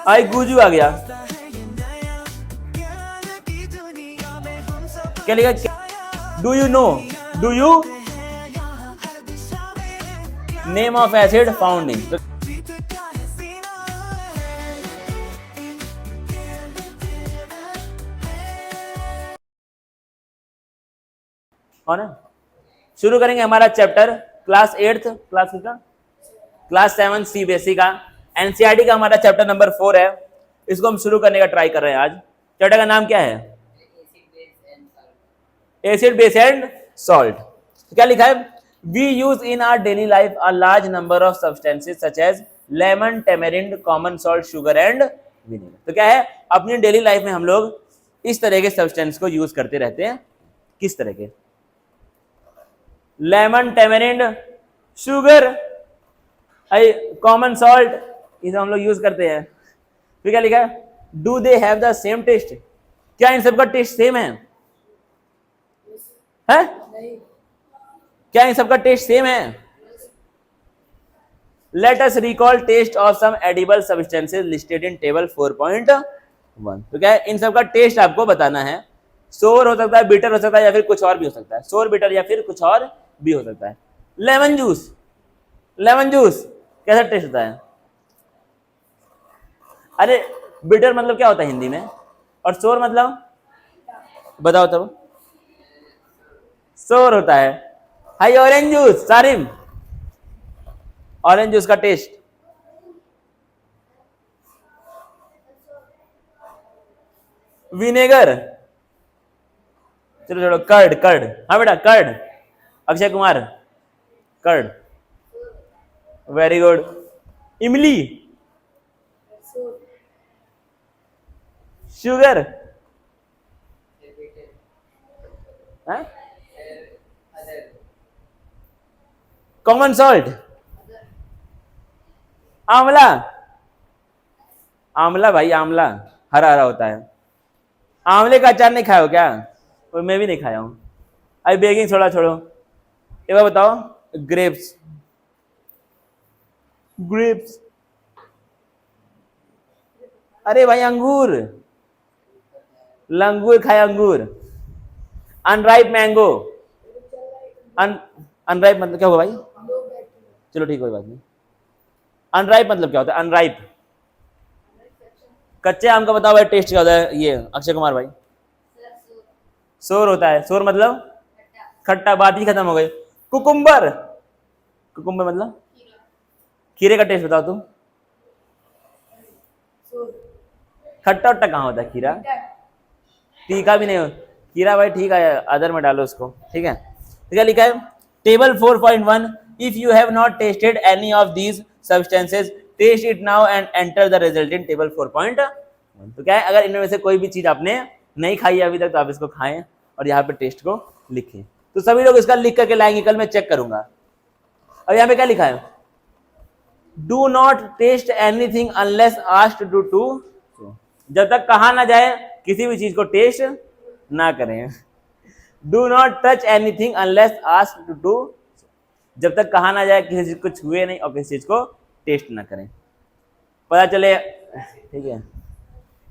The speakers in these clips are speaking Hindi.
आई गुजू आ गया, क्या लिखा? Do you know, do you name of acid found in, तो कौन है? शुरू करेंगे हमारा चैप्टर क्लास 8th, क्लास कितना? क्लास 7 सीबीएसई का, एनसीईआरटी का हमारा चैप्टर नंबर 4 है। इसको हम शुरू करने का ट्राई कर रहे हैं आज। चैप्टर का नाम क्या है? Acid base and salt. तो क्या लिखा है? We use in our daily life a large number of substances such as lemon, tamarind, common salt, sugar and vinegar. तो क्या है, अपनी डेली लाइफ में हम लोग इस तरह के सब्सटेंस को यूज करते रहते हैं। किस तरह के? लेमन, टेमेरिंड, शुगर, कॉमन सॉल्ट, इसे हम लोग यूज करते हैं। फिर क्या लिखा है? Do they have the same taste? क्या इन सबका टेस्ट सेम है? क्या इन सबका टेस्ट सेम है? Let us recall taste of some edible substances listed in table 4.1। तो क्या है, इन सबका टेस्ट आपको बताना है। सोर हो सकता है, बिटर हो सकता है, या फिर कुछ और भी हो सकता है। सोर, बिटर या फिर कुछ और भी हो सकता है। लेमन जूस, लेमन जूस कैसा टेस्ट होता है? अरे बिटर मतलब क्या होता है हिंदी में? और सोर मतलब बताओ तब। सोर होता है। हाई orange juice, Sarim, orange juice का टेस्ट। विनेगर, चलो चलो, कर्ड, कर्ड, हाँ बेटा curd, Akshay Kumar, curd, very good. इमली, शुगर, कॉमन सॉल्ट, आंवला, आंवला भाई, आंवला हरा हरा होता है। आंवले का अचार नहीं खाया हो क्या? तो मैं भी नहीं खाया हूं। अभी बेकिंग सोडा छोड़ो, एक बार बताओ। ग्रेप्स, ग्रेप्स, अरे भाई अंगूर, लंगूर खाया, अंगूर। अनराइप मैंगो, अनराइप मतलब क्या हुआ भाई? चलो ठीक, कोई बात नहीं। अनराइप मतलब क्या होता है? अनराइप, कच्चे आम का बताओ भाई टेस्ट क्या होता है? ये अक्षय कुमार भाई। सोर होता है। सोर मतलब खट्टा, बात ही खत्म हो गई। कुकुम्बर, कुकुम्बर मतलब खीरे का टेस्ट बताओ तुम। खट्टा वट्टा कहाँ होता है? खीरा तीखा भी नहीं हो। खीरा भाई ठीक है, अदर में डालो उसको, ठीक है। तो क्या लिखा है? Table 4.1, if you have not tested any of these substances test it now and enter the result in table 4.1। तो क्या है, अगर इनमें से कोई भी चीज आपने नहीं खाई है अभी तक, तो आप इसको खाएं और यहाँ पे टेस्ट को लिखें। तो सभी लोग इसका लिख करके लाएंगे, कल मैं चेक करूंगा। अब यहाँ पे क्या लिखा है? Do not test anything unless asked to. जब तक कहा ना जाए किसी भी चीज को टेस्ट ना करें। Do not touch anything unless asked to. जब तक कहा ना जाए किसी चीज को छुए नहीं और किसी चीज को टेस्ट ना करें, पता चले, ठीक है।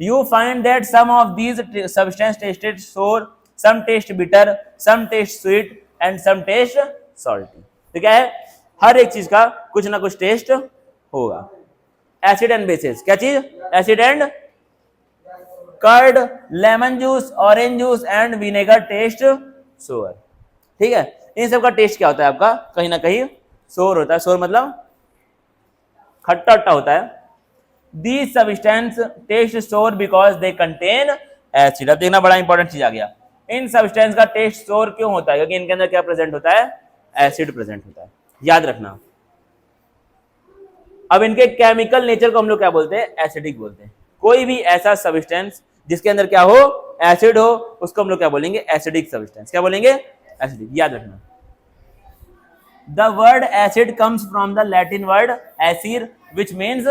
You find that some of these substance tasted sour, some taste bitter, some taste sweet and some taste salty. तो क्या है, हर एक चीज का कुछ ना कुछ टेस्ट होगा। एसिड एंड बेसिस, क्या चीज? Acid and curd, lemon juice, orange juice and vinegar taste sour. ठीक है, इन सब का टेस्ट क्या होता है आपका? कहीं ना कहीं सोर होता है। सोर मतलब खट्टा खट्टा होता है। These substance taste sour because they contain acid। अब देखना, बड़ा इंपॉर्टेंट चीज आ गया। इन सब्सटेंस का टेस्ट सोर क्यों होता है? क्योंकि इनके अंदर क्या प्रेजेंट होता है? एसिड प्रेजेंट होता है, याद रखना। अब इनके केमिकल नेचर को हम लोग क्या बोलते हैं? एसिडिक बोलते हैं। कोई भी ऐसा सब्सटेंस जिसके अंदर क्या हो? एसिड हो, उसको हम लोग क्या बोलेंगे? Acidic substance. क्या बोलेंगे? एसिडिक, याद रखना। The word acid comes from the Latin word acere which means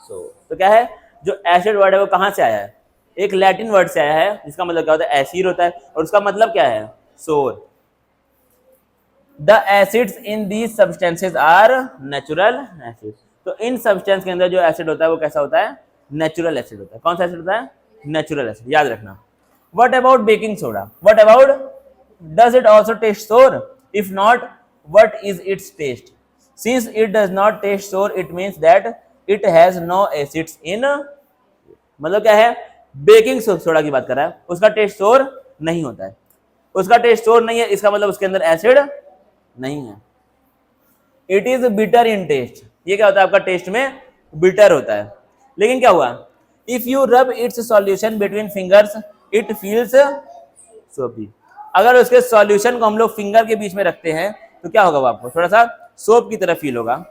sour. तो क्या है, जो एसिड वर्ड है वो कहां से आया है? एक लैटिन वर्ड से आया है, जिसका मतलब क्या होता है? एसिर होता है, और उसका मतलब क्या है? Sour. The acids in these substances are natural acid. तो इन सब्सटेंस के अंदर जो एसिड होता है वो कैसा होता है? नेचुरल एसिड होता है। कौन सा एसिड होता है? नेचुरल एसिड, याद रखना। What about baking soda? What about, does it also taste sour? If not, what is its taste? Since it does not taste sour, it means that it has no acids in, मतलब क्या है, बेकिंग सोडा की बात कर रहा है, उसका टेस्ट सोर नहीं होता है, उसका टेस्ट सोर नहीं है, इसका मतलब उसके अंदर एसिड नहीं है। It is bitter in taste, ये क्या होता है आपका, टेस्ट में बिटर होता है। लेकिन क्या हुआ, if you rub it's solution between fingers it feels सोपी। अगर उसके सॉल्यूशन को हम लोग फिंगर के बीच में रखते हैं तो क्या होगा, वो आपको थोड़ा सा सोप की तरह फील होगा।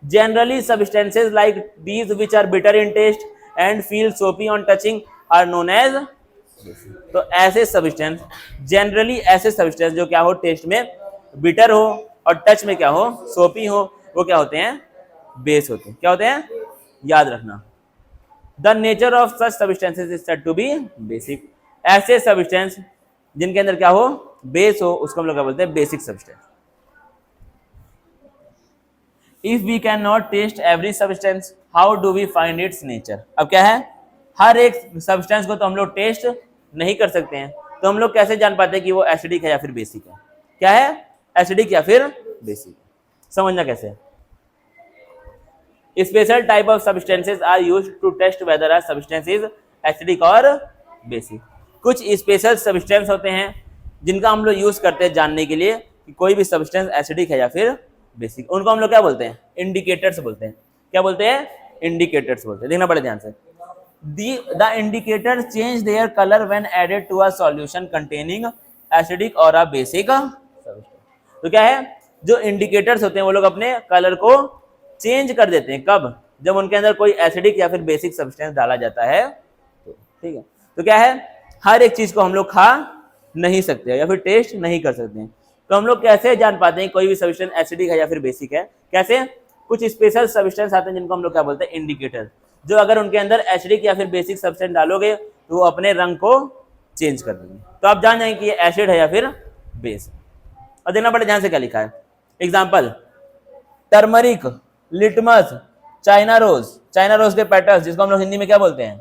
Generally substances like these which are bitter in taste and feel soapy on touching are known as, तो ऐसे सब्सटेंस, जनरली ऐसे सब्सटेंस जो क्या हो, टेस्ट में बिटर हो और टच में क्या हो, सोपी हो, वो क्या होते हैं, बेस होते हैं। क्या होते हैं, याद रखना। The nature of such substances is said to be basic. ऐसे सब्सटेंस जिनके अंदर क्या हो, बेस हो, उसको हम लोग क्या बोलते हैं, basic substance. If we can not test every substance how do we find its nature. अब क्या है, हर एक सब्सटेंस को तो हम लोग टेस्ट नहीं कर सकते हैं, तो हम लोग कैसे जान पाते हैं कि वो एसिडिक है या फिर बेसिक है? क्या है, एसिडिक या फिर बेसिक, समझना कैसे। Special type of substances are used to test whether a substance is acidic और बेसिक। कुछ स्पेशल सब्सटेंस होते हैं जिनका हम लोग यूज करते हैं जानने के लिए कि कोई भी सब्सटेंस एसिडिक है या फिर बेसिक। उनको हम लोग क्या बोलते हैं, इंडिकेटर्स बोलते हैं। क्या बोलते हैं, इंडिकेटर्स बोलते हैं। देखना पड़े ध्यान से। The indicator change their colour when added to a solution containing acidic और अ बेसिक सब्सटेंस। तो क्या है, जो इंडिकेटर्स होते हैं वो लोग अपने कलर को चेंज कर देते हैं। कब, जब उनके अंदर कोई एसिडिक या फिर बेसिक सब्सटेंस डाला जाता है तो। ठीक है, तो क्या है, हर एक चीज को हम लोग खा नहीं सकते या फिर टेस्ट नहीं कर सकते हैं। तो हम लोग कैसे जान पाते हैं कोई भी सब्सटेंस एसिडिक है या फिर बेसिक है? कैसे, कुछ स्पेशल सब्सटेंस आते हैं जिनको हम लोग क्या बोलते हैं, इंडिकेटर, जो अगर उनके अंदर एसिडिक या फिर बेसिक सब्सटेंस डालोगे तो वो अपने रंग को चेंज कर देंगे, तो आप जान जाएंगे कि ये एसिड है या फिर बेस। और देखना पड़े ध्यान से क्या लिखा है। Example, turmeric, litmus, china rose, china rose के पेटल्स जिसको हम लोग हिंदी में क्या बोलते हैं,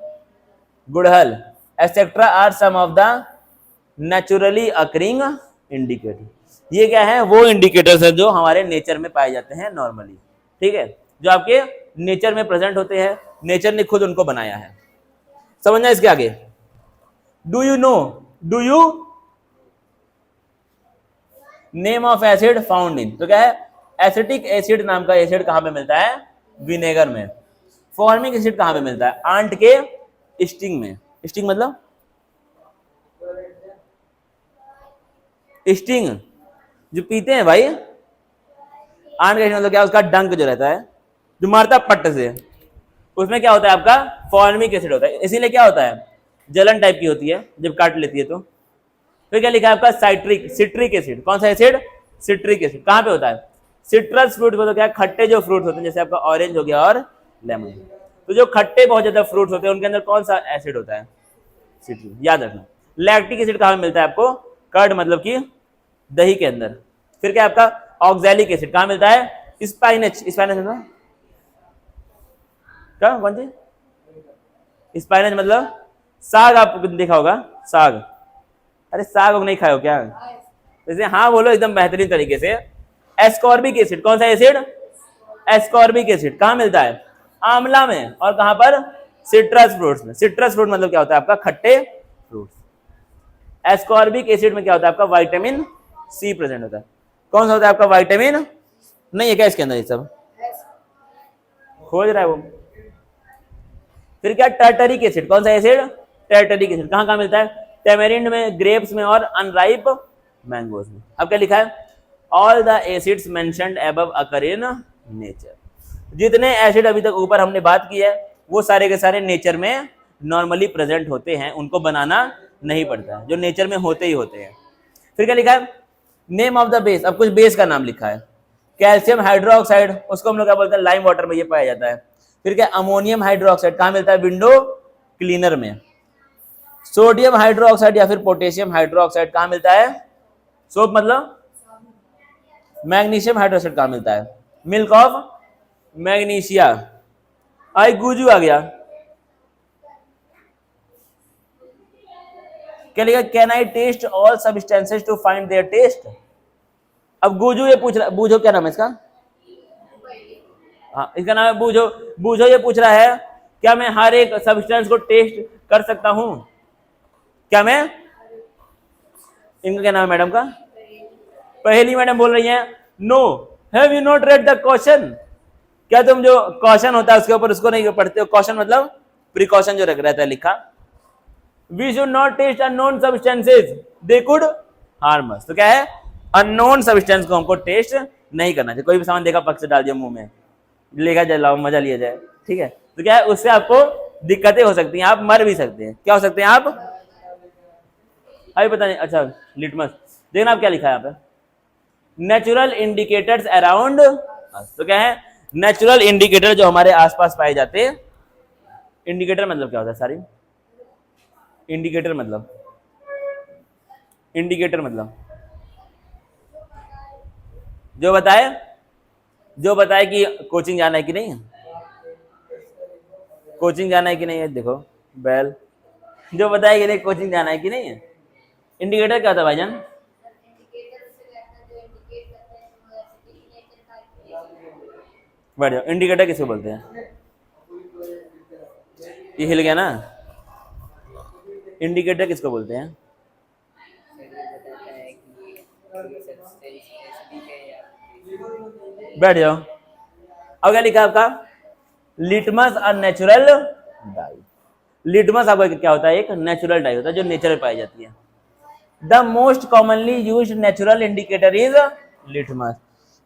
गुड़हल, etcetera are some of the naturally occurring indicator. ये क्या है, वो इंडिकेटर्स है जो हमारे नेचर में पाए जाते हैं नॉर्मली। ठीक है, जो आपके नेचर में प्रेजेंट होते हैं, नेचर ने खुद उनको बनाया है। समझना इसके आगे। Do you know, do you name of acid found in, तो क्या है, एसिटिक एसिड नाम का एसिड कहां पे मिलता है, विनेगर में। फॉर्मिक एसिड कहां पे मिलता है, आंट के स्टिंग में। स्टिंग मतलब स्टिंग जो पीते हैं भाई, आंट का मतलब क्या, उसका डंक जो रहता है जो मारता पट्ट से, उसमें क्या होता है आपका, फॉर्मिक एसिड होता है। इसीलिए क्या होता है, जलन टाइप की होती है जब काट लेती है तो। फिर क्या लिखा है आपका, साइट्रिक, सिट्रिक एसिड। कौन सा एसिड, सिट्रिक एसिड। कहां पे होता है, सिट्रस फ्रूट को, तो क्या है, खट्टे जो फ्रूट होते हैं, जैसे आपका ऑरेंज हो गया और लेमन, तो जो खट्टे बहुत ज्यादा फ्रूट होते हैं उनके अंदर कौन सा एसिड होता है, सिट्रिक, याद रखना। लैक्टिक एसिड कहां मिलता है आपको, कर्ड मतलब कि दही के अंदर। फिर क्या आपका, ऑक्सैलिक एसिड कहां मिलता है, स्पाइनच, स्पाइनच मतलब क्या, कौन सी, स्पाइनच मतलब साग, आपको देखा होगा साग। अरे साग नहीं खाए हो क्या, जैसे हाँ बोलो एकदम बेहतरीन तरीके से। एस्कॉर्बिक एसिड, कौन सा एसिड, एस्कॉर्बिक एसिड कहां मिलता है, आंवला में, और कहां पर, सिट्रस फ्रूट्स में। सिट्रस फ्रूट मतलब क्या होता है आपका, खट्टे फ्रूट्स। एस्कॉर्बिक एसिड में क्या होता है आपका, विटामिन सी प्रेजेंट होता है। कौन सा होता है आपका, विटामिन नहीं है क्या इसके अंदर, ये सब खोज रहा है वो। फिर क्या, टर्टरिक एसिड, कौन सा एसिड, टर्टरिक एसिड कहां कहां मिलता है, टेमेरिंड में, ग्रेप्स में और अनराइप मैंगोज में। अब क्या लिखा है, all the acids mentioned above occur in nature. जितने एसिड अभी तक ऊपर हमने बात की है वो सारे के सारे नेचर में नॉर्मली प्रेजेंट होते हैं, उनको बनाना नहीं पड़ता है, जो नेचर में होते ही होते हैं। फिर क्या लिखा है, नेम ऑफ द बेस। अब कुछ बेस का नाम लिखा है। कैल्शियम हाइड्रोक्साइड, उसको हम लोग क्या बोलते हैं, लाइम वाटर में ये पाया जाता है। फिर क्या, अमोनियम हाइड्रोक्साइड कहाँ मिलता है, विंडो क्लीनर में। सोडियम हाइड्रोक्साइड या फिर पोटेशियम हाइड्रोक्साइड कहाँ मिलता है, सोप मतलब मैग्नीशियम हाइड्रोक्साइड कहाँ मिलता है, मिल्क ऑफ मैग्नीशिया। आई गुजू आ गया, क्या लिखा, can I test all substances to find their taste. अब गुजू ये पूछ रहा, बूझो क्या नाम है इसका, हाँ इसका नाम है बूझो। बूझो ये पूछ रहा है क्या मैं हर एक सब्सटेंस को टेस्ट कर सकता हूं, क्या मैं, इनका क्या नाम है मैडम का, पहली मैडम बोल रही है no, have you not read the question, क्या तुम जो क्वेश्चन होता है उसके ऊपर उसको नहीं पढ़ते हो, क्वेश्चन मतलब प्रिकॉशन जो रख रहता है लिखा, we should not test unknown substances they could harm us, तो क्या है, अननोन सब्सटेंस को हमको टेस्ट नहीं करना चाहिए। कोई भी सामान देखा पक से डाल दिया मुंह में, लेगा जाए, लाओ मजा लिया जाए, ठीक है, तो क्या है उससे आपको दिक्कतें हो सकती हैं, आप मर भी सकते हैं, क्या हो सकते हैं आप, अभी पता नहीं, अच्छा लिटमस देखना आप क्या लिखा है यहाँ पे, नेचुरल इंडिकेटर्स अराउंड, तो क्या है नेचुरल इंडिकेटर जो हमारे आसपास पाए जाते हैं। इंडिकेटर मतलब क्या होता है सारी, इंडिकेटर मतलब, इंडिकेटर मतलब जो बताए कि कोचिंग जाना है कि नहीं है, कोचिंग जाना है कि नहीं है, देखो बैल जो बताए कि नहीं कोचिंग जाना है कि नहीं है, इंडिकेटर क्या होता है भाईजान, बैठ जाओ, इंडिकेटर किसको बोलते हैं, ये हिल गया ना, इंडिकेटर किसको बोलते हैं, बैठ जाओ। अब क्या लिखा आपका, लिटमस और नेचुरल डाई, लिटमस आपका क्या होता है, एक नेचुरल डाई होता है जो नेचुरल पाई जाती है। The most commonly used natural indicator is litmus,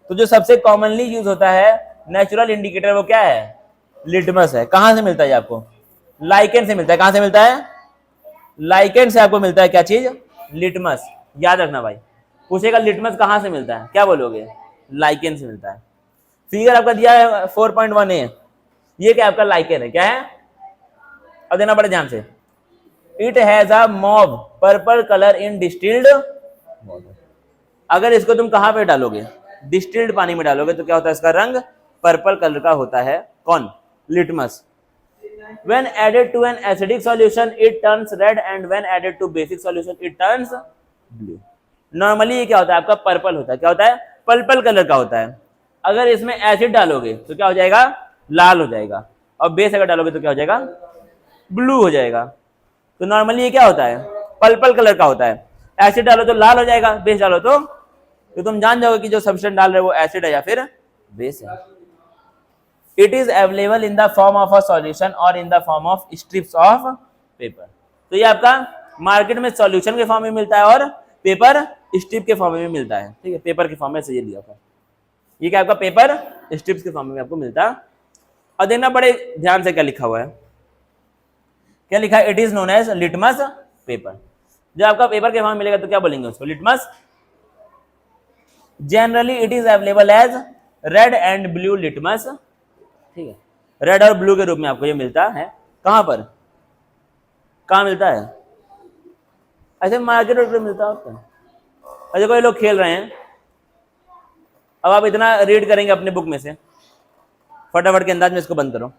तो जो सबसे कॉमनली यूज होता है नेचुरल इंडिकेटर वो क्या है, लिटमस है। कहां से मिलता है आपको, लाइकेन से मिलता है, कहां से मिलता है, लाइकेन से आपको मिलता है क्या चीज, लिटमस, याद रखना भाई, पूछेगा लिटमस कहां से मिलता है, क्या बोलोगे, लाइकेन से मिलता है। फिगर आपका दिया है 4.1a, ये क्या आपका लाइकेन है, क्या है, अब देना पड़े ध्यान से, it has a mauve purple colour in distilled water, अगर इसको तुम कहां पे डालोगे, डिस्टिल्ड पानी में डालोगे तो क्या होता है, इसका रंग पर्पल कलर का होता है, कौन, litmus. When added to an acidic solution, it turns red, and when added to basic solution, it turns blue. Normally ये क्या होता है आपका, पर्पल होता है, क्या होता है, पर्पल कलर का होता है। अगर इसमें एसिड डालोगे तो क्या हो जाएगा, लाल हो जाएगा, और बेस अगर डालोगे तो क्या हो जाएगा, ब्लू हो जाएगा। तो नॉर्मली ये क्या होता है, पर्पल कलर का होता है, एसिड डालो तो लाल हो जाएगा, बेस डालो तो तुम जान जाओगे कि जो सब्सटेंस डाल रहे हो वो एसिड है या फिर बेस है। It is available in the form of a solution or in the form of strips of paper, तो ये आपका मार्केट में सॉल्यूशन के फॉर्म में मिलता है और पेपर स्ट्रिप के फॉर्म में मिलता है, ठीक है, पेपर के फॉर्म में से ये दिया था, ये क्या आपका पेपर स्ट्रिप्स के फॉर्म में आपको मिलता है। और देखना बड़े ध्यान से क्या लिखा हुआ है, क्या लिखा है, it is known as litmus paper. जब आपका पेपर के फॉर्म में मिलेगा तो क्या बोलेंगे उसको, litmus. Generally it is available as red and blue litmus, ठीक है, रेड और ब्लू के रूप में आपको ये मिलता है, कहां पर, कहां मिलता है, ऐसे मार्केट में मिलता है आपको। अच्छा कोई लोग खेल रहे हैं, अब आप इतना रीड करेंगे अपने बुक में से, फटाफट के अंदाज में इसको बंद करो।